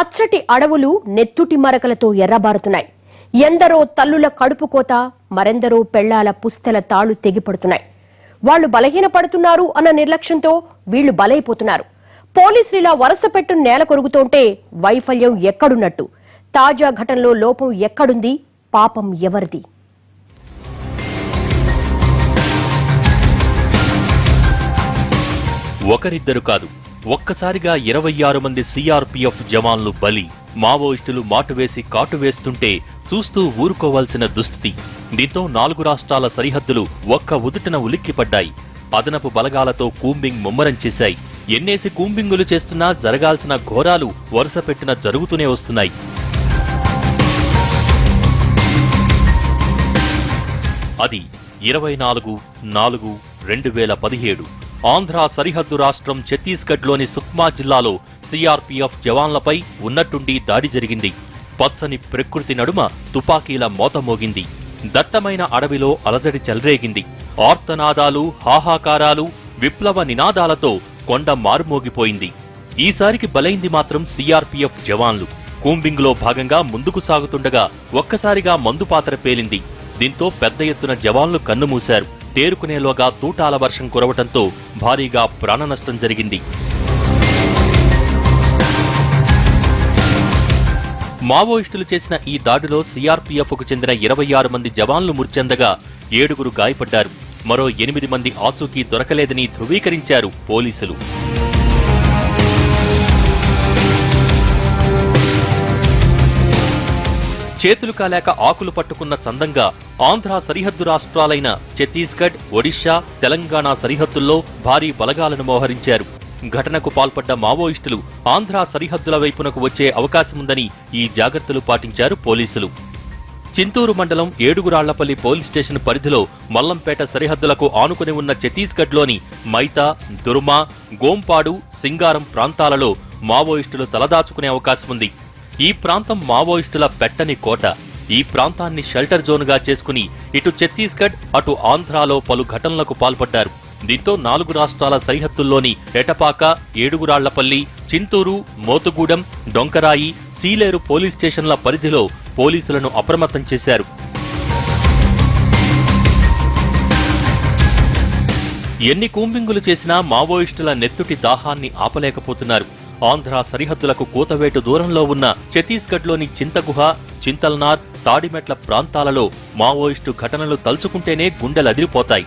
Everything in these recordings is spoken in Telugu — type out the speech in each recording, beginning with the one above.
పచ్చటి అడవులు నెత్తుటి మరకలతో ఎర్రబారుతున్నాయి. ఎందరో తల్లుల కడుపు కోత, మరెందరో పెళ్లాల పుస్తెల తాళ్లు తెగిపడుతున్నాయి. వాళ్లు బలహీనపడుతున్నారు అన్న నిర్లక్ష్యంతో వీళ్లు బలైపోతున్నారు. పోలీసులు ఇలా వరుసపెట్టు నేల కొరుగుతుంటే వైఫల్యం ఎక్కడున్నట్టు? తాజా ఘటనలో లోపం ఎక్కడుంది? పాపం ఎవరిది? ఒకరిద్దరు కాదు, ఒక్కసారిగా 26 మంది సిఆర్పీఎఫ్ జవాన్లు బలి. మావోయిస్టులు మాటువేసి కాటువేస్తుంటే చూస్తూ ఊరుకోవాల్సిన దుస్థితి. దీంతో 4 రాష్ట్రాల సరిహద్దులు ఒక్క ఉదుటన ఉలిక్కిపడ్డాయి. అదనపు బలగాలతో కూంబింగ్ ముమ్మరం చేశాయి. ఎన్నేసి కూంబింగులు చేస్తున్నా జరగాల్సిన ఘోరాలు వరుసపెట్టిన జరుగుతూనే వస్తున్నాయి. అది 24/4/2017 ఆంధ్ర సరిహద్దు రాష్ట్రం ఛత్తీస్గఢ్లోని సుక్మా జిల్లాలో సిఆర్పీఎఫ్ జవాన్లపై ఉన్నట్టుండి దాడి జరిగింది. పచ్చని ప్రకృతి నడుమ తుపాకీల మోత మోగింది. దట్టమైన అడవిలో అలజడి చెలరేగింది. ఆర్తనాదాలు, హాహాకారాలు, విప్లవ నినాదాలతో కొండ మారుమోగిపోయింది. ఈసారికి బలైంది మాత్రం సిఆర్పీఎఫ్ జవాన్లు. కూంబింగ్లో భాగంగా ముందుకు సాగుతుండగా ఒక్కసారిగా మందుపాత్ర పేలింది. దీంతో పెద్ద ఎత్తున జవాన్లు కన్నుమూశారు. తేరుకునేలోగా తూటాల వర్షం కురవటంతో భారీగా ప్రాణనష్టం జరిగింది. మావోయిస్టులు చేసిన ఈ దాడిలో సిఆర్పీఎఫ్కు చెందిన 26 మంది జవాన్లు మృత్యందగా 7 గాయపడ్డారు. మరో 8 మంది ఆచూకీ దొరకలేదని ధృవీకరించారు పోలీసులు. చేతులు కాలేక ఆకులు పట్టుకున్న చందంగా ఆంధ్ర సరిహద్దు రాష్ట్రాలైన ఛత్తీస్గఢ్, ఒడిషా, తెలంగాణ సరిహద్దుల్లో భారీ బలగాలను మోహరించారు. ఘటనకు పాల్పడ్డ మావోయిస్టులు ఆంధ్ర సరిహద్దుల వైపునకు వచ్చే అవకాశముందని ఈ జాగ్రత్తలు పాటించారు పోలీసులు. చింతూరు మండలం ఏడుగురాళ్లపల్లి పోలీస్ స్టేషన్ పరిధిలో మల్లంపేట సరిహద్దులకు ఆనుకుని ఉన్న ఛత్తీస్గఢ్లోని మైతా, దుర్మా, గోంపాడు, సింగారం ప్రాంతాలలో మావోయిస్టులు తలదాచుకునే అవకాశముంది. ఈ ప్రాంతం మావోయిస్టుల పెట్టని కోట. ఈ ప్రాంతాన్ని షెల్టర్ జోన్గా చేసుకుని ఇటు ఛత్తీస్గఢ్, అటు ఆంధ్రాలో పలు ఘటనలకు పాల్పడ్డారు. దీంతో 4 రాష్ట్రాల సరిహద్దుల్లోని ఎటపాక, ఏడుగురాళ్లపల్లి, చింతూరు, మోతుగూడెం, డొంకరాయి, సీలేరు పోలీస్ స్టేషన్ల పరిధిలో పోలీసులను అప్రమత్తం చేశారు. ఎన్ని కూంబింగులు చేసినా మావోయిస్టుల నెత్తుటి దాహాన్ని ఆపలేకపోతున్నారు. ఆంధ్ర సరిహద్దులకు కూతవేటు దూరంలో ఉన్న ఛత్తీస్గఢ్లోని చింతగుహ, చింతల్నార్, తాడిమెట్ల ప్రాంతాలలో మావోయిస్టు ఘటనలు తలుచుకుంటేనే గుండెలదిరిపోతాయి.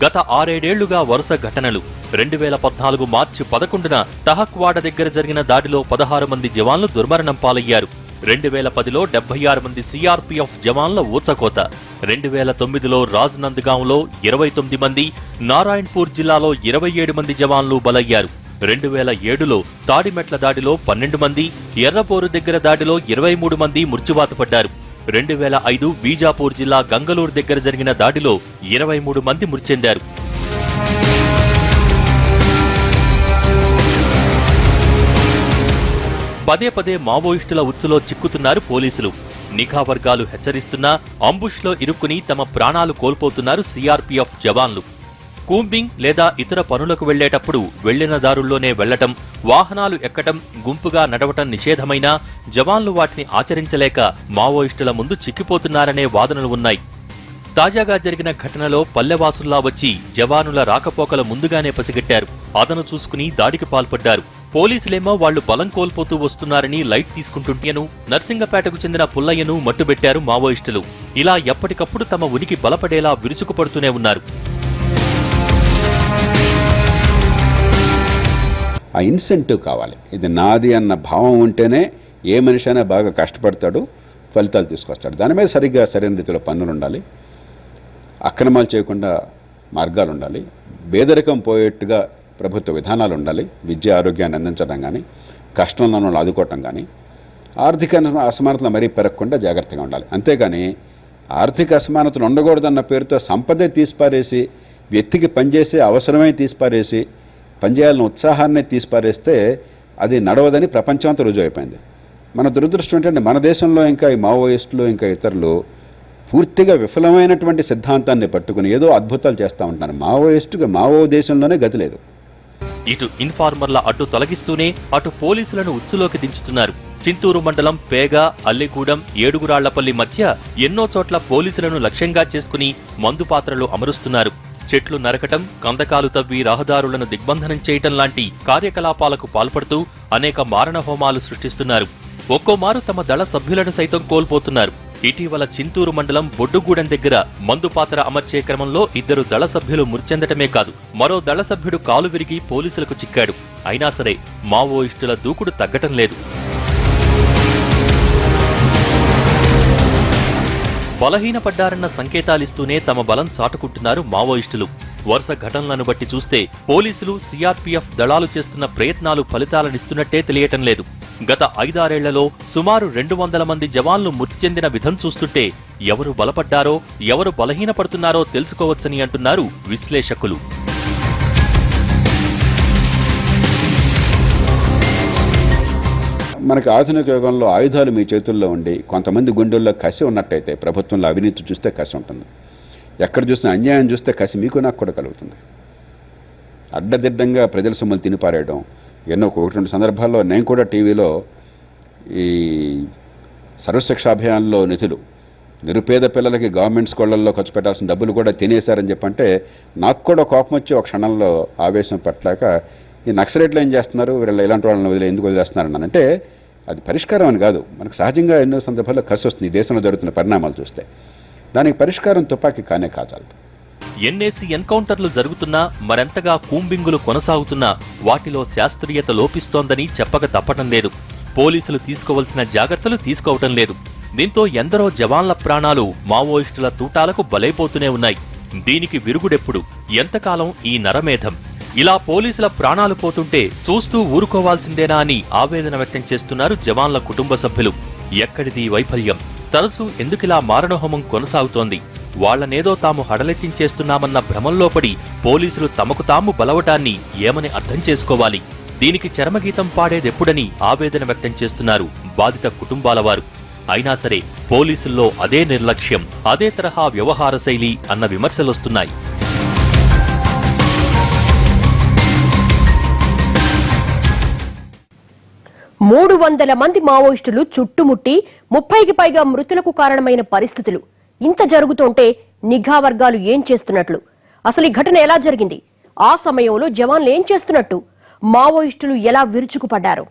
గత 6-7 ఏళ్లుగా వరుస ఘటనలు. 2014 మార్చి 11న టహక్వాడ దగ్గర జరిగిన దాడిలో 16 మంది జవాన్లు దుర్మరణం పాలయ్యారు. 2010లో 76 మంది సిఆర్పీఎఫ్ జవాన్ల ఊచకోత. 2009లో రాజ్నంద్గాంలో 29 మంది, నారాయణపూర్ జిల్లాలో 27 మంది జవాన్లు బలయ్యారు. 2007లో తాడిమెట్ల దాడిలో 12 మంది, ఎర్రపోరు దగ్గర దాడిలో 23 మంది మృత్యువాత పడ్డారు. 2005 బీజాపూర్ జిల్లా గంగలూరు దగ్గర జరిగిన దాడిలో 23 మంది మృతి చెందారు. పదే పదే మావోయిస్టుల ఉచ్చులో చిక్కుతున్నారు పోలీసులు. నిఘా వర్గాలు హెచ్చరిస్తున్నా అంబుష్లో ఇరుక్కుని తమ ప్రాణాలు కోల్పోతున్నారు సిఆర్పీఎఫ్ జవాన్లు. కూంబింగ్ లేదా ఇతర పనులకు వెళ్లేటప్పుడు వెళ్లిన దారుల్లోనే వెళ్లటం, వాహనాలు ఎక్కటం, గుంపుగా నడవటం నిషేధమైనా జవాన్లు వాటిని ఆచరించలేక మావోయిస్టుల ముందు చిక్కిపోతున్నారనే వాదనలు ఉన్నాయి. తాజాగా జరిగిన ఘటనలో పల్లెవాసుల్లా వచ్చి జవానుల రాకపోకలు ముందుగానే పసిగట్టారు. అదను చూసుకుని దాడికి పాల్పడ్డారు. పోలీసులేమో వాళ్లు బలం కోల్పోతూ వస్తున్నారని లైట్ తీసుకుంటుంటేను నర్సింగపేటకు చెందిన పుల్లయ్యను మట్టుబెట్టారు మావోయిస్టులు. ఇలా ఎప్పటికప్పుడు తమ ఉనికి బలపడేలా విరుచుకుపడుతూనే ఉన్నారు. ఆ ఇన్సెంటివ్ కావాలి. ఇది నాది అన్న భావం ఉంటేనే ఏ మనిషి అయినా బాగా కష్టపడతాడు, ఫలితాలు తీసుకొస్తాడు. దాని మీద సరైన రీతిలో పన్నులు ఉండాలి, అక్రమాలు చేయకుండా మార్గాలు ఉండాలి, పేదరికం పోయేట్టుగా ప్రభుత్వ విధానాలు ఉండాలి, విద్య ఆరోగ్యాన్ని అందించడం కానీ, కష్టంలో వాళ్ళు ఆదుకోవటం కానీ, ఆర్థిక అసమానతలు మరీ పెరగకుండా జాగ్రత్తగా ఉండాలి. అంతేగాని ఆర్థిక అసమానతలు ఉండకూడదన్న పేరుతో సంపదే తీసిపారేసి, వ్యక్తికి పనిచేసే అవసరమే తీసిపారేసి, పనిచేయాలని ఉత్సాహాన్ని తీసిపారేస్తే అది నడవదని ప్రపంచమంతా రుజువు అయిపోయింది. మన దురదృష్టం ఏంటంటే మన దేశంలో ఇంకా ఈ మావోయిస్టులు ఇంకా ఇతరులు పూర్తిగా విఫలమైనటువంటి సిద్ధాంతాన్ని పట్టుకుని ఏదో అద్భుతాలు చేస్తూ ఉంటున్నారు. మావో దేశంలోనే గతి లేదు. ఇటు ఇన్ఫార్మర్ల అడ్డు తొలగిస్తూనే అటు పోలీసులను ఉచ్చులోకి దించుతున్నారు. చింతూరు మండలం పేగ, అల్లిగూడెం, ఏడుగురాళ్లపల్లి మధ్య ఎన్నో చోట్ల పోలీసులను లక్ష్యంగా చేసుకుని మందు పాత్రలు అమరుస్తున్నారు. చెట్లు నరకటం, కందకాలు తవ్వి రహదారులను దిగ్బంధనం చేయటం లాంటి కార్యకలాపాలకు పాల్పడుతూ అనేక మారణ హోమాలు సృష్టిస్తున్నారు. ఒక్కోమారు తమ దళ సభ్యులను సైతం కోల్పోతున్నారు. ఇటీవల చింతూరు మండలం బొడ్డుగూడెం దగ్గర మందు పాత్ర అమర్చే క్రమంలో 2 దళ సభ్యులు మృత్చెందటమే కాదు, మరో దళ సభ్యుడు కాలు విరిగి పోలీసులకు చిక్కాడు. అయినా సరే మావోయిస్టుల దూకుడు తగ్గటం లేదు. బలహీనపడ్డారన్న సంకేతాలిస్తూనే తమ బలం చాటుకుంటున్నారు మావోయిస్టులు. వరుస ఘటనలను బట్టి చూస్తే పోలీసులు, సిఆర్పీఎఫ్ దళాలు చేస్తున్న ప్రయత్నాలు ఫలితాలనిస్తున్నట్టే తెలియటం లేదు. గత 5-6 ఏళ్లలో సుమారు 200 మంది జవాన్లు మృతి చెందిన విధం చూస్తుంటే ఎవరు బలపడ్డారో, ఎవరు బలహీనపడుతున్నారో తెలుసుకోవచ్చని అంటున్నారు విశ్లేషకులు. మనకి ఆధునిక యుగంలో ఆయుధాలు మీ చేతుల్లో ఉండి కొంతమంది గుండెల్లో కసి ఉన్నట్టయితే ప్రభుత్వంలో అవినీతి చూస్తే కసి ఉంటుంది, ఎక్కడ చూసినా అన్యాయం చూస్తే కసి మీకు నాకు కూడా కలుగుతుంది. అడ్డదిడ్డంగా ప్రజల సొమ్ములు తినిపారేయడం ఎన్నో 1-2 సందర్భాల్లో నేను కూడా టీవీలో ఈ సర్వశిక్ష అభియాన్లో నిధులు నిరుపేద పిల్లలకి గవర్నమెంట్ స్కూళ్ళల్లో ఖర్చు పెట్టాల్సిన డబ్బులు కూడా తినేశారని చెప్పంటే నాకు కూడా కోపం వచ్చి ఒక క్షణంలో ఆవేశం పట్టలేక ఈ నక్సలైట్లు ఏం చేస్తున్నారు, వీళ్ళు ఇలాంటి వాళ్ళని ఎందుకు వదిలేస్తున్నారని అంటే అది పరిష్కారం అని కాదు. మనకు సహజంగా ఎన్నో సందర్భాల్లో ఖర్చు వస్తుంది ఈ దేశంలో జరుగుతున్న పరిణామాలు చూస్తే. దానికి పరిష్కారం తుపాకీ కానే కాచాలి. ఎన్ఏసీ ఎన్కౌంటర్లు జరుగుతున్నా, మరెంతగా కూంబింగులు కొనసాగుతున్నా వాటిలో శాస్త్రీయత లోపిస్తోందని చెప్పక తప్పటం లేదు. పోలీసులు తీసుకోవలసిన జాగ్రత్తలు తీసుకోవటం లేదు. దీంతో ఎందరో జవాన్ల ప్రాణాలు మావోయిస్టుల తూటాలకు బలైపోతూనే ఉన్నాయి. దీనికి విరుగుడెప్పుడు? ఎంతకాలం ఈ నరమేధం? ఇలా పోలీసుల ప్రాణాలు పోతుంటే చూస్తూ ఊరుకోవాల్సిందేనా అని ఆవేదన వ్యక్తం చేస్తున్నారు జవాన్ల కుటుంబ సభ్యులు. ఎక్కడిది వైఫల్యం? తరచూ ఎందుకిలా మారణహోమం కొనసాగుతోంది? వాళ్లనేదో తాము హడలెత్తించేస్తున్నామన్న భ్రమంలో పడి పోలీసులు తమకు తాము బలవటాన్ని ఏమని అర్థం చేసుకోవాలి? దీనికి చరమగీతం పాడేదెప్పుడని ఆవేదన వ్యక్తం చేస్తున్నారు బాధిత కుటుంబాల వారు. అయినా సరే పోలీసుల్లో అదే నిర్లక్ష్యం, అదే తరహా వ్యవహార శైలి అన్న విమర్శలొస్తున్నాయి. మూడు 300 మంది మావోయిస్టులు చుట్టుముట్టి 30కి పైగా మృతులకు కారణమైన పరిస్థితులు ఇంత జరుగుతుంటే నిఘా వర్గాలు ఏం చేస్తున్నట్లు? అసలు ఈ ఘటన ఎలా జరిగింది? ఆ సమయంలో జవాన్లు ఏం చేస్తున్నట్టు? మావోయిస్టులు ఎలా విరుచుకుపడ్డారు?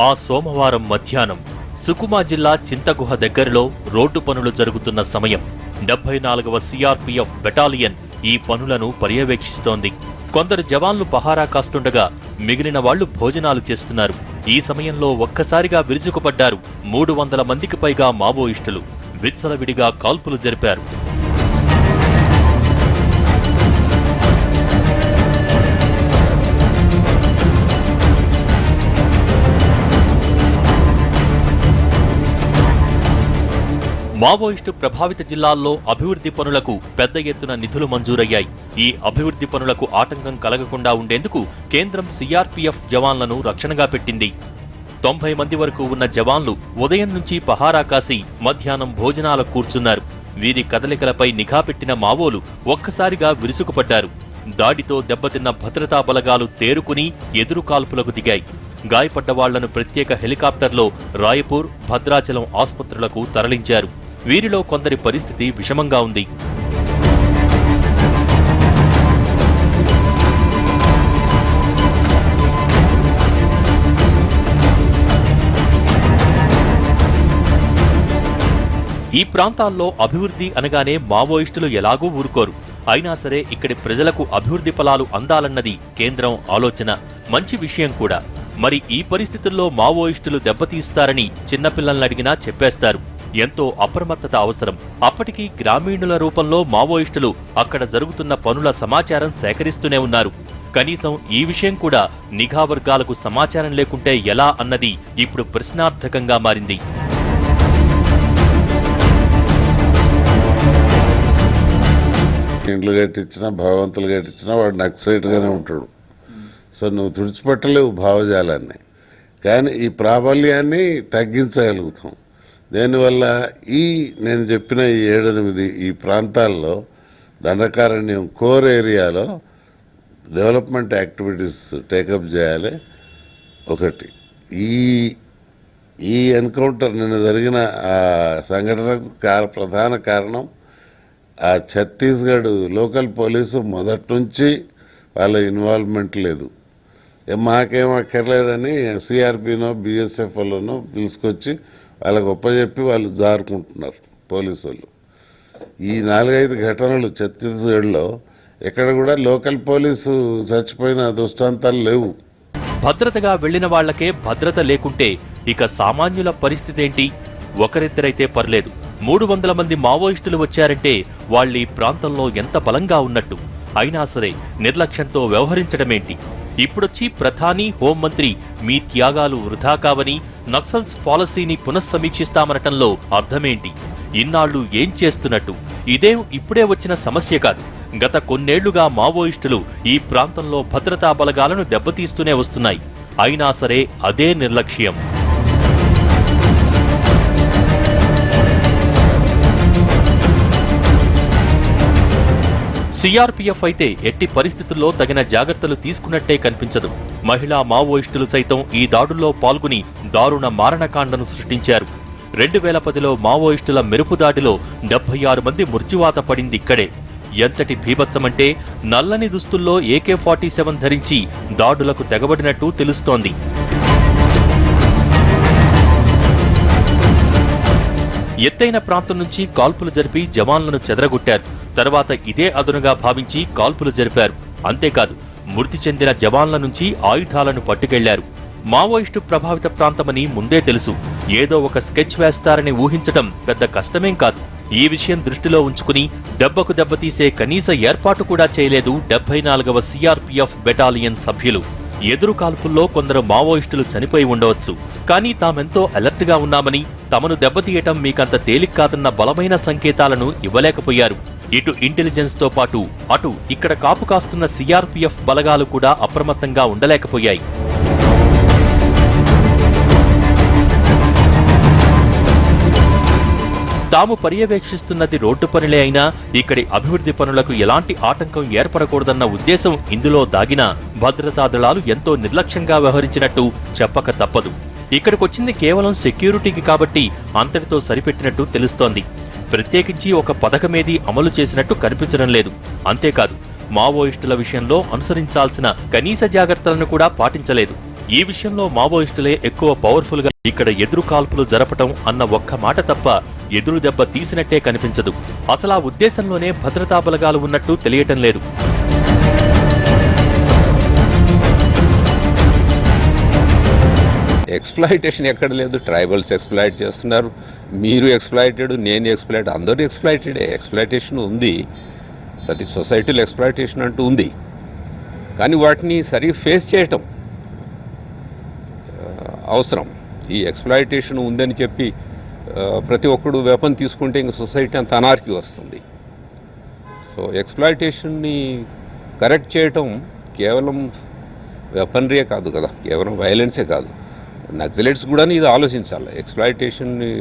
ఆ సోమవారం మధ్యాహ్నం సుకుమా జిల్లా చింతగుహ దగ్గరలో రోడ్డు పనులు జరుగుతున్న సమయం. 74వ సిఆర్పీఎఫ్ బెటాలియన్ ఈ పనులను పర్యవేక్షిస్తోంది. కొందరు జవాన్లు పహారా కాస్తుండగా మిగిలిన వాళ్లు భోజనాలు చేస్తున్నారు. ఈ సమయంలో ఒక్కసారిగా విరుచుకుపడ్డారు 300 మందికి పైగా మావోయిస్టులు. విచ్చలవిడిగా కాల్పులు జరిపారు. మావోయిస్టు ప్రభావిత జిల్లాల్లో అభివృద్ధి పనులకు పెద్ద ఎత్తున నిధులు మంజూరయ్యాయి. ఈ అభివృద్ధి పనులకు ఆటంకం కలగకుండా ఉండేందుకు కేంద్రం సిఆర్పీఎఫ్ జవాన్లను రక్షణగా పెట్టింది. 90 మంది వరకు ఉన్న జవాన్లు ఉదయం నుంచి పహారా కాసి మధ్యాహ్నం భోజనాలకు కూర్చున్నారు. వీరి కదలికలపై నిఘా పెట్టిన మావోలు ఒక్కసారిగా విరుసుకుపడ్డారు. దాడితో దెబ్బతిన్న భద్రతా బలగాలు తేరుకుని ఎదురు కాల్పులకు దిగాయి. గాయపడ్డ వాళ్లను ప్రత్యేక హెలికాప్టర్లో రాయపూర్, భద్రాచలం ఆసుపత్రులకు తరలించారు. వీరిలో కొందరి పరిస్థితి విషమంగా ఉంది. ఈ ప్రాంతాల్లో అభివృద్ధి అనగానే మావోయిస్టులు ఎలాగూ ఊరుకోరు. అయినా సరే ఇక్కడి ప్రజలకు అభివృద్ధి ఫలాలు అందాలన్నది కేంద్రం ఆలోచన. మంచి విషయం కూడా. మరి ఈ పరిస్థితుల్లో మావోయిస్టులు దెబ్బతీస్తారని చిన్నపిల్లల్ని అడిగినా చెప్పేస్తారు. ఎంతో అప్రమత్తత అవసరం. అప్పటికీ గ్రామీణుల రూపంలో మావోయిస్టులు అక్కడ జరుగుతున్న పనుల సమాచారం సేకరిస్తూనే ఉన్నారు. కనీసం ఈ విషయం కూడా నిఘా వర్గాలకు సమాచారం లేకుంటే ఎలా అన్నది ఇప్పుడు ప్రశ్నార్థకంగా మారింది. ఇండ్లు కట్టించినా, భగవంతులు కట్టించినా వాడు నక్సలైట్గానే ఉంటాడు. సో నువ్వు తుడిచిపెట్టలేవు భావజాలాన్ని. కానీ ఈ ప్రాబల్యాన్ని తగ్గించగలుగుతాం. దీనివల్ల నేను చెప్పిన ఈ 7-8 ఈ ప్రాంతాల్లో దండకారణ్యం కోర్ ఏరియాలో డెవలప్మెంట్ యాక్టివిటీస్ టేకప్ చేయాలి. ఒకటి ఈ ఎన్కౌంటర్ నిన్న జరిగిన ఆ సంఘటనకు ప్రధాన కారణం ఆ ఛత్తీస్గఢ్ లోకల్ పోలీసు మొదటి నుంచి వాళ్ళ ఇన్వాల్వ్మెంట్ లేదు. మాకేం అక్కర్లేదని సిఆర్పినో బిఎస్ఎఫ్లోనో పిలుచుకొచ్చి వాళ్ళకి ఒప్పచెప్పి వాళ్ళు జారుకుంటున్నారు పోలీసు వాళ్ళు. ఈ 4-5 ఘటనలు ఛత్తీస్గఢ్లో ఎక్కడ కూడా లోకల్ పోలీసు చచ్చిపోయిన దృష్టాంతాలు లేవు. భద్రతగా వెళ్లిన వాళ్లకే భద్రత లేకుంటే ఇక సామాన్యుల పరిస్థితేంటి? ఒకరిద్దరైతే పర్లేదు, 300 మంది మావోయిస్టులు వచ్చారంటే వాళ్ళీ ప్రాంతంలో ఎంత బలంగా ఉన్నట్టు. అయినా సరే నిర్లక్ష్యంతో వ్యవహరించడమేంటి? ఇప్పుడొచ్చి ప్రధాని, హోంమంత్రి మీ త్యాగాలు వృధా కావని నక్సల్స్ పాలసీని పునఃసమీక్షిస్తామనటంలో అర్థమేంటి? ఇన్నాళ్లు ఏం చేస్తున్నట్టు? ఇదేం ఇప్పుడే వచ్చిన సమస్య కాదు. గత కొన్నేళ్లుగా మావోయిస్టులు ఈ ప్రాంతంలో భద్రతా బలగాలను దెబ్బతీస్తూనే వస్తున్నాయి. అయినా సరే అదే నిర్లక్ష్యం. సిఆర్పీఎఫ్ అయితే ఎట్టి పరిస్థితుల్లో తగిన జాగ్రత్తలు తీసుకున్నట్టే కనిపించదు. మహిళా మావోయిస్టులు సైతం ఈ దాడుల్లో పాల్గొని దారుణ మారణకాండను సృష్టించారు. 2010లో మావోయిస్టుల మెరుపు దాడిలో 76 మంది మృత్యువాత పడింది ఇక్కడే. ఎంతటి భీభత్సమంటే నల్లని దుస్తుల్లో AK-47 ధరించి దాడులకు తెగబడినట్టు తెలుస్తోంది. ఎత్తైన ప్రాంతం నుంచి కాల్పులు జరిపి జవాన్లను చెదరగొట్టారు. తర్వాత ఇదే అదునుగా భావించి కాల్పులు జరిపారు. అంతేకాదు, మృతి చెందిన జవాన్ల నుంచి ఆయుధాలను పట్టుకెళ్లారు. మావోయిస్టు ప్రభావిత ప్రాంతమని ముందే తెలుసు. ఏదో ఒక స్కెచ్ వేస్తారని ఊహించటం పెద్ద కష్టమేం కాదు. ఈ విషయం దృష్టిలో ఉంచుకుని దెబ్బకు దెబ్బతీసే కనీస ఏర్పాటు కూడా చేయలేదు 74వ సిఆర్పీఎఫ్ బెటాలియన్ సభ్యులు. ఎదురు కాల్పుల్లో కొందరు మావోయిస్టులు చనిపోయి ఉండవచ్చు. కానీ తామెంతో అలర్ట్ గా ఉన్నామని, తమను దెబ్బతీయటం మీకంత తేలిక కాదన్న బలమైన సంకేతాలను ఇవ్వలేకపోయారు. ఇటు ఇంటెలిజెన్స్ తో పాటు అటు ఇక్కడ కాపు కాస్తున్న సిఆర్పీఎఫ్ బలగాలు కూడా అప్రమత్తంగా ఉండలేకపోయాయి. తాము పర్యవేక్షిస్తున్నది రోడ్డు పనులే అయినా ఇక్కడి అభివృద్ధి పనులకు ఎలాంటి ఆటంకం ఏర్పడకూడదన్న ఉద్దేశం ఇందులో దాగినా భద్రతా దళాలు ఎంతో నిర్లక్ష్యంగా వ్యవహరించినట్టు చెప్పక తప్పదు. ఇక్కడికొచ్చింది కేవలం సెక్యూరిటీకి కాబట్టి అంతటితో సరిపెట్టినట్టు తెలుస్తోంది. ప్రత్యేకించి ఒక పథకమేదీ అమలు చేసినట్టు కనిపించడం లేదు. అంతేకాదు, మావోయిస్టుల విషయంలో అనుసరించాల్సిన కనీస జాగ్రత్తలను కూడా పాటించలేదు. ఈ విషయంలో మావోయిస్టులే ఎక్కువ పవర్ఫుల్ గా ఇక్కడ ఎదురు కాల్పులు జరపటం అన్న ఒక్క మాట తప్ప ఎదురు దెబ్బ తీసినట్టే కనిపించదు. అసలు ఆ ఉద్దేశంలోనే భద్రతా బలగాలు ఉన్నట్టు తెలియటం లేదు. ఎక్స్ప్లాయిటేషన్ ఎక్కడ లేదు. ట్రైబల్స్ ఎక్స్ప్లాయిట్ చేస్తున్నారు, మీరు ఎక్స్ప్లాయిటెడ్, నేను ఎక్స్ప్లాయిట్, అందరూ ఎక్స్ప్లాయిటెడే. ఎక్స్ప్లాయిటేషన్ ఉంది, ప్రతి సొసైటీలో ఎక్స్ప్లాయిటేషన్ అంటూ ఉంది. కానీ వాటిని సరిగ్గా ఫేస్ చేయటం అవసరం. ఈ ఎక్స్ప్లాయిటేషన్ ఉందని చెప్పి ప్రతి ఒక్కడు వెపన్ తీసుకుంటే ఇంక సొసైటీ అంత అనార్కీ వస్తుంది. సో ఎక్స్ప్లాయిటేషన్ని కరెక్ట్ చేయటం కేవలం వెపనరీయే కాదు కదా, కేవలం వైలెన్సే కాదు. నక్సలైట్స్ కూడా ఇది ఆలోచించాలి. ఎక్స్ప్లాయిటేషన్ని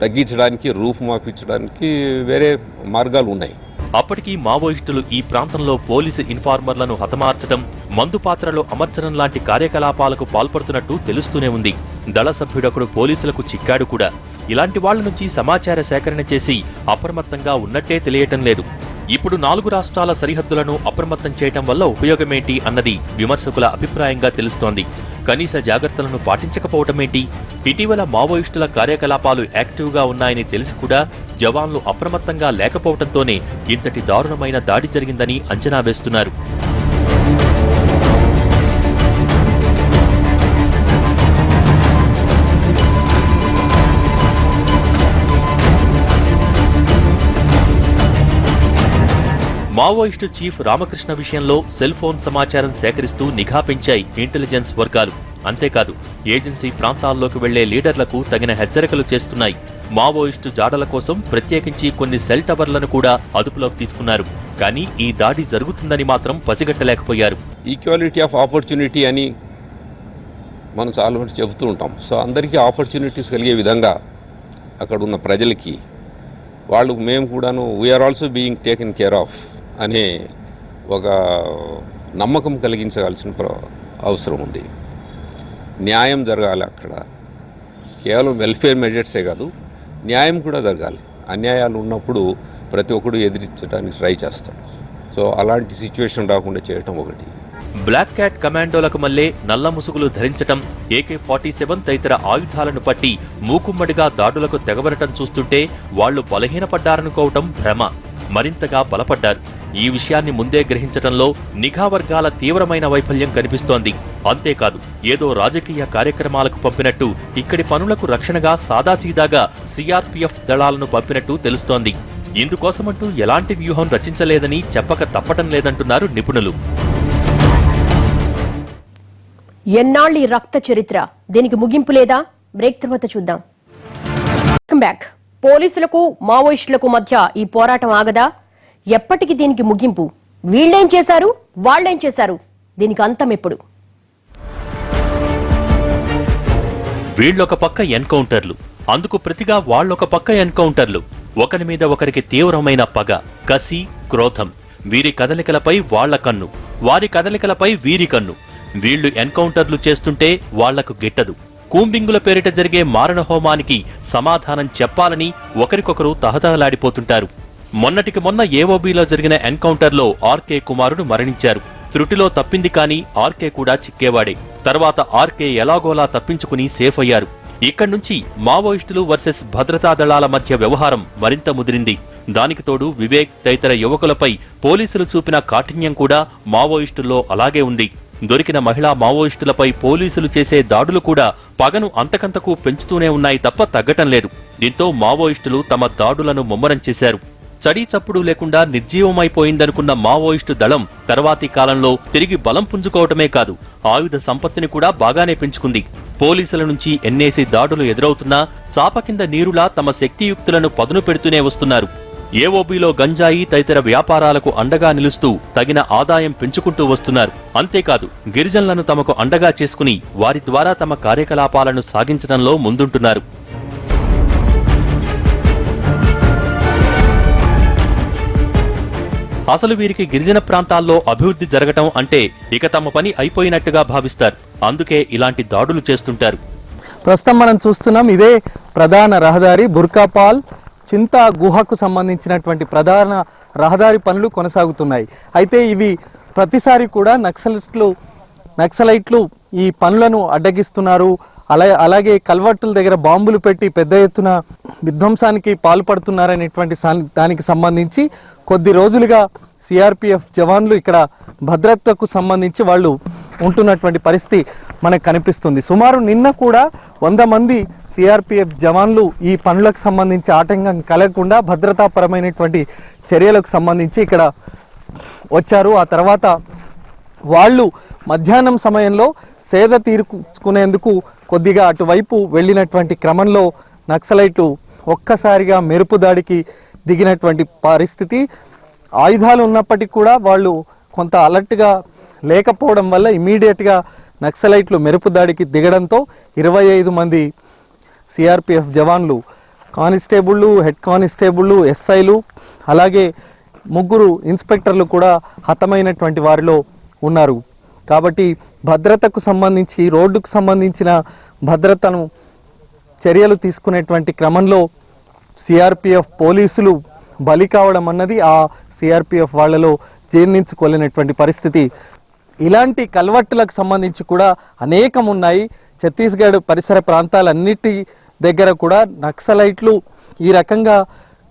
తగ్గించడానికి, రూపుమాపించడానికి వేరే మార్గాలు ఉన్నాయి. అప్పటికీ మావోయిస్టులు ఈ ప్రాంతంలో పోలీసు ఇన్ఫార్మర్లను హతమార్చడం, మందు పాత్రలో అమర్చడం లాంటి కార్యకలాపాలకు పాల్పడుతున్నట్టు తెలుస్తూనే ఉంది. దళ సభ్యుడొకడు పోలీసులకు చిక్కాడు కూడా. ఇలాంటి వాళ్ల నుంచి సమాచార సేకరణ చేసి అప్రమత్తంగా ఉన్నట్టే తెలియటం లేదు. ఇప్పుడు 4 రాష్ట్రాల సరిహద్దులను అప్రమత్తం చేయటం వల్ల ఉపయోగమేంటి అన్నది విమర్శకుల అభిప్రాయంగా తెలుస్తోంది. కనీస జాగ్రత్తలను పాటించకపోవటమేంటి? ఇటీవల మావోయిస్టుల కార్యకలాపాలు యాక్టివ్గా ఉన్నాయని తెలిసి కూడా జవాన్లు అప్రమత్తంగా లేకపోవడంతోనే ఇంతటి దారుణమైన దాడి జరిగిందని అంచనా వేస్తున్నారు. మావోయిస్టు చీఫ్ రామకృష్ణ విషయంలో సెల్ ఫోన్ సమాచారం సేకరిస్తూ నిఘా పెంచాయి ఇంటెలిజెన్స్ వర్గాలు. అంతేకాదు, ఏజెన్సీ ప్రాంతాల్లోకి వెళ్లే లీడర్లకు తగిన హెచ్చరికలు చేస్తున్నాయి. మావోయిస్టు జాడల కోసం ప్రత్యేకించి కొన్ని సెల్ టవర్లను కూడా అదుపులోకి తీసుకున్నారు. కానీ ఈ దాడి జరుగుతుందని మాత్రం పసిగట్టలేకపోయారు. ఈక్వాలిటీ ఆఫ్ ఆపర్చునిటీ అని మనం చాలా మంది చెబుతూ ఉంటాం. సో అందరికీ ఆపర్చునిటీస్ కలిగే విధంగా అక్కడ ఉన్న ప్రజలకి వాళ్ళు మేము కూడాను we are also being taken care of అనే ఒక నమ్మకం కలిగించాల్సిన అవసరం ఉంది. న్యాయం జరగాలి అక్కడ. కేవలం వెల్ఫేర్ మెజర్సే కాదు, న్యాయం కూడా జరగాలి. అన్యాయాలు ఉన్నప్పుడు ప్రతి ఒక్కడు ఎదిరించడానికి ట్రై చేస్తాడు. సో అలాంటి సిచ్యువేషన్ రాకుండా చేయటం ఒకటి. బ్లాక్ క్యాట్ కమాండోలకు మళ్లే నల్ల ముసుగులు ధరించటం, AK-47 తదితర ఆయుధాలను పట్టి మూకుమ్మడిగా దాడులకు తెగబడటం చూస్తుంటే వాళ్లు బలహీనపడ్డారనుకోవటం భ్రమ. మరింతగా బలపడ్డారు. ఈ విషయాన్ని ముందే గ్రహించటంలో నిఘా వర్గాల తీవ్రమైన వైఫల్యం కనిపిస్తోంది. అంతేకాదు, ఏదో రాజకీయ కార్యక్రమాలకు పంపినట్టు ఇక్కడి పనులకు రక్షణగా సాదాసీదాగా CRPF దళాలను పంపినట్టు తెలుస్తోంది. ఇందుకోసమంటూ ఎలాంటి వ్యూహం రచించలేదని చెప్పక తప్పటం లేదంటున్నారు నిపుణులు. ఎన్నాళ్ళి రక్త చరిత్ర, దీనికి ముగింపు లేదా? బ్రేక్ తర్వాత చూద్దాం. బ్యాక్. పోలీసులకు మావోయిస్టులకు మధ్య ఈ పోరాటం ఆగదా? ఎప్పటికి దీనికి ముగింపు? వీళ్ళేం చేశారు, వాళ్ళేం చేశారు? దీనికి అంతం ఎప్పుడు? వీళ్ళొక పక్క ఎన్కౌంటర్లు, అందుకు ప్రతిగా వాళ్ళొక పక్క ఎన్కౌంటర్లు. ఒకరి మీద ఒకరికి తీవ్రమైన పగ, కసి, క్రోధం. వీరి కదలికలపై వాళ్ల కన్ను, వారి కదలికలపై వీరి కన్ను. వీళ్లు ఎన్కౌంటర్లు చేస్తుంటే వాళ్లకు గిట్టదు. కూంబింగుల పేరిట జరిగే మారణ హోమానికి సమాధానం చెప్పాలని ఒకరికొకరు తహతహలాడిపోతుంటారు. మొన్నటికి మొన్న ఏఓబీలో జరిగిన ఎన్కౌంటర్లో ఆర్కే కుమారుడు మరణించారు. త్రుటిలో తప్పింది కాని ఆర్కే కూడా చిక్కేవాడే. తర్వాత ఆర్కే ఎలాగోలా తప్పించుకుని సేఫ్ అయ్యారు. ఇక్కడి నుంచి మావోయిస్టులు వర్సెస్ భద్రతా దళాల మధ్య వ్యవహారం మరింత ముదిరింది. దానికి తోడు వివేక్ తదితర యువకులపై పోలీసులు చూపిన కాఠిన్యం కూడా మావోయిస్టుల్లో అలాగే ఉంది. దొరికిన మహిళా మావోయిస్టులపై పోలీసులు చేసే దాడులు కూడా పగను అంతకంతకు పెంచుతూనే ఉన్నాయి తప్ప తగ్గటం లేదు. దీంతో మావోయిస్టులు తమ దాడులను ముమ్మరం చేశారు. చడీ చప్పుడు లేకుండా నిర్జీవమైపోయిందనుకున్న మావోయిస్టు దళం తర్వాతి కాలంలో తిరిగి బలం పుంజుకోవటమే కాదు, ఆయుధ సంపత్తిని కూడా బాగానే పెంచుకుంది. పోలీసుల నుంచి ఎన్నేసి దాడులు ఎదురవుతున్నా చాప కింద నీరులా తమ శక్తియుక్తులను పదును పెడుతూనే వస్తున్నారు. ఏఓబీలో గంజాయి తదితర వ్యాపారాలకు అండగా నిలుస్తూ తగిన ఆదాయం పెంచుకుంటూ వస్తున్నారు. అంతేకాదు, గిరిజనులను తమకు అండగా చేసుకుని వారి ద్వారా తమ కార్యకలాపాలను సాగించడంలో ముందుంటున్నారు. అసలు వీరికి గిరిజన ప్రాంతాల్లో అభివృద్ధి జరగటం అంటే ఇక తమ పని అయిపోయినట్టుగా భావిస్తారు. అందుకే ఇలాంటి దాడులు చేస్తుంటారు. ప్రస్తుతం మనం చూస్తున్నాం, ఇదే ప్రధాన రహదారి. బుర్కాపాల్ చింతా గుహకు సంబంధించినటువంటి ప్రధాన రహదారి పనులు కొనసాగుతున్నాయి. అయితే ఇవి ప్రతిసారి కూడా నక్సలైట్లు ఈ పనులను అడ్డగిస్తున్నారు. అలాగే కల్వర్టుల దగ్గర బాంబులు పెట్టి పెద్ద ఎత్తున విధ్వంసానికి పాల్పడుతున్నారనేటువంటి దానికి సంబంధించి కొద్ది రోజులుగా సిఆర్పిఎఫ్ జవాన్లు ఇక్కడ భద్రతకు సంబంధించి వాళ్ళు ఉంటున్నటువంటి పరిస్థితి మనకు కనిపిస్తుంది. సుమారు నిన్న కూడా 100 మంది సిఆర్పిఎఫ్ జవాన్లు ఈ పనులకు సంబంధించి ఆటంకం కలగకుండా భద్రతాపరమైనటువంటి చర్యలకు సంబంధించి ఇక్కడ వచ్చారు. ఆ తర్వాత వాళ్ళు మధ్యాహ్నం సమయంలో సేద తీర్చుకునేందుకు కొద్దిగా అటువైపు వెళ్ళినటువంటి క్రమంలో నక్సలైట్లు ఒక్కసారిగా మెరుపు దాడికి దిగినటువంటి పరిస్థితి. ఆయుధాలు ఉన్నప్పటికీ కూడా వాళ్ళు కొంత అలర్ట్గా లేకపోవడం వల్ల ఇమీడియట్గా నక్సలైట్లు మెరుపు దాడికి దిగడంతో 25 మంది సిఆర్పిఎఫ్ జవాన్లు, కానిస్టేబుళ్ళు, హెడ్ కానిస్టేబుళ్ళు, ఎస్ఐలు, అలాగే 3 ఇన్స్పెక్టర్లు కూడా హతమైనటువంటి వారిలో ఉన్నారు. కాబట్టి భద్రతకు సంబంధించి, రోడ్డుకు సంబంధించిన భద్రతను చర్యలు తీసుకునేటువంటి క్రమంలో సిఆర్పిఎఫ్ పోలీసులు బలి కావడం అన్నది ఆ సిఆర్పిఎఫ్ వాళ్లలో జీర్ణించుకోలేనటువంటి పరిస్థితి. ఇలాంటి కల్వట్టులకు సంబంధించి కూడా అనేకం ఉన్నాయి. ఛత్తీస్గఢ్ పరిసర ప్రాంతాలన్నిటి దగ్గర కూడా నక్సలైట్లు ఈ రకంగా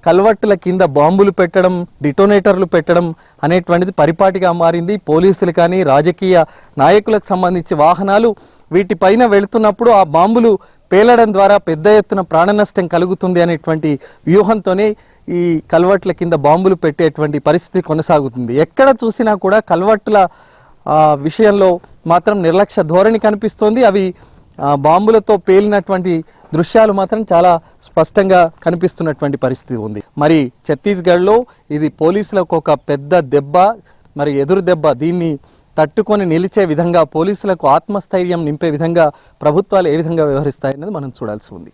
కల్వట్టుల కింద బాంబులు పెట్టడం, డిటోనేటర్లు పెట్టడం అనేటువంటిది పరిపాటిగా మారింది. పోలీసులు కానీ రాజకీయ నాయకులకు సంబంధించి వాహనాలు వీటిపైన వెళుతున్నప్పుడు ఆ బాంబులు పేలడం ద్వారా పెద్ద ఎత్తున ప్రాణ నష్టం కలుగుతుంది అనేటువంటి వ్యూహంతోనే ఈ కల్వట్ల కింద బాంబులు పెట్టేటువంటి పరిస్థితి కొనసాగుతుంది. ఎక్కడ చూసినా కూడా కల్వట్టుల విషయంలో మాత్రం నిర్లక్ష్య ధోరణి కనిపిస్తోంది. అవి బాంబులతో పేలినటువంటి దృశ్యాలు మాత్రం చాలా స్పష్టంగా కనిపిస్తున్నటువంటి పరిస్థితి ఉంది. మరి ఛత్తీస్గఢ్లో ఇది పోలీసులకు ఒక పెద్ద దెబ్బ, మరి ఎదురు దెబ్బ. దీన్ని తట్టుకొని నిలిచే విధంగా పోలీసులకు ఆత్మస్థైర్యం నింపే విధంగా ప్రభుత్వాలు ఏ విధంగా వ్యవహరిస్తాయన్నది మనం చూడాల్సి ఉంది.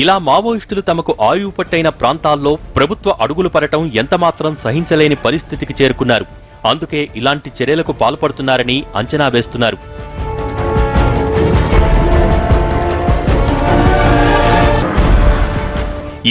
ఇలా మావోయిస్టులు తమకు ఆయువు పట్టైన ప్రాంతాల్లో ప్రభుత్వ అడుగులు పడటం ఎంతమాత్రం సహించలేని పరిస్థితికి చేరుకున్నారు. అందుకే ఇలాంటి చర్యలకు పాల్పడుతున్నారని అంచనా వేస్తున్నారు.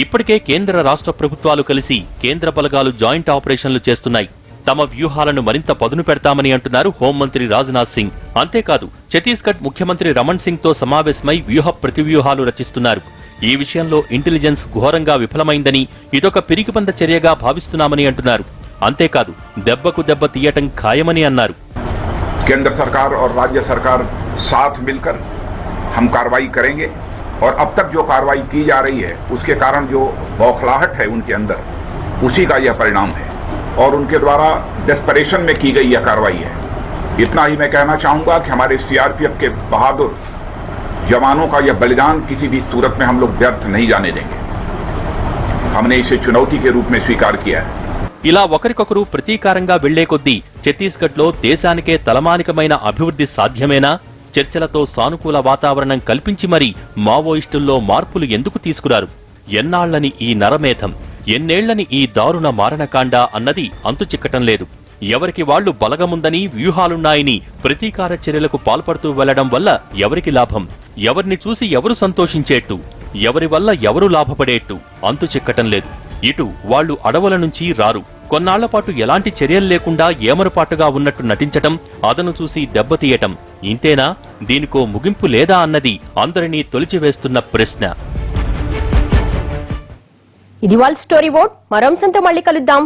ఇప్పటికే కేంద్ర రాష్ట్ర ప్రభుత్వాలు కలిసి కేంద్ర బలగాలు జాయింట్ ఆపరేషన్లు చేస్తున్నాయి. తమ వ్యూహాలను మరింత పదును పెడతామని అంటున్నారు హోంమంత్రి రాజ్నాథ్ సింగ్. అంతేకాదు ఛత్తీస్గఢ్ ముఖ్యమంత్రి రమణ్ సింగ్ తో సమావేశమై వ్యూహ ప్రతివ్యూహాలు రచిస్తున్నారు. ఈ విషయంలో ఇంటెలిజెన్స్ ఘోరంగా విఫలమైందని, ఇదొక పిరికిపంద చర్యగా భావిస్తున్నామని అంటున్నారు. అంతేకాదు దెబ్బకు దెబ్బ తీయటం ఖాయమని అన్నారు. केंद्र सरकार और राज्य सरकार साथ मिलकर हम कार्रवाई करेंगे और अब तक जो कार्रवाई की जा रही है उसके कारण जो बौखलाहट है उनके अंदर, उसी का यह परिणाम है और उनके द्वारा डेस्परेशन में की गई यह कार्रवाई है. इतना ही मैं कहना चाहूँगा कि हमारे सीआरपीएफ के बहादुर जवानों का यह बलिदान किसी भी सूरत में हम लोग व्यर्थ नहीं जाने देंगे. हमने इसे चुनौती के रूप में स्वीकार किया है. ఇలా ఒకరికొకరు ప్రతీకారంగా వెళ్లే కొద్దీ ఛత్తీస్గఢ్లో దేశానికే తలమానికమైన అభివృద్ధి సాధ్యమేనా? చర్చలతో సానుకూల వాతావరణం కల్పించి మరీ మావోయిస్టుల్లో మార్పులు ఎందుకు తీసుకురారు? ఎన్నాళ్లని ఈ నరమేధం, ఎన్నేళ్లని ఈ దారుణ మారణకాండ అన్నది అంతుచిక్కటం లేదు. ఎవరికి వాళ్లు బలగముందని, వ్యూహాలున్నాయని ప్రతీకార చర్యలకు పాల్పడుతూ వెళ్లడం వల్ల ఎవరికి లాభం? ఎవరిని చూసి ఎవరు సంతోషించేట్టు? ఎవరి వల్ల ఎవరు లాభపడేట్టు? అంతుచిక్కటం లేదు. ఇటు వాళ్లు అడవుల నుంచి రారు. కొన్నాళ్లపాటు ఎలాంటి చర్యలు లేకుండా ఏమరుపాటుగా ఉన్నట్టు నటించటం, అదను చూసి దెబ్బతీయటం, ఇంతేనా? దీనికో ముగింపు లేదా అన్నది అందరినీ తొలిచివేస్తున్న ప్రశ్న. ఇది వాళ్ళ స్టోరీ బోర్డ్. మరో అంశంతో మళ్ళీ కలుద్దాం.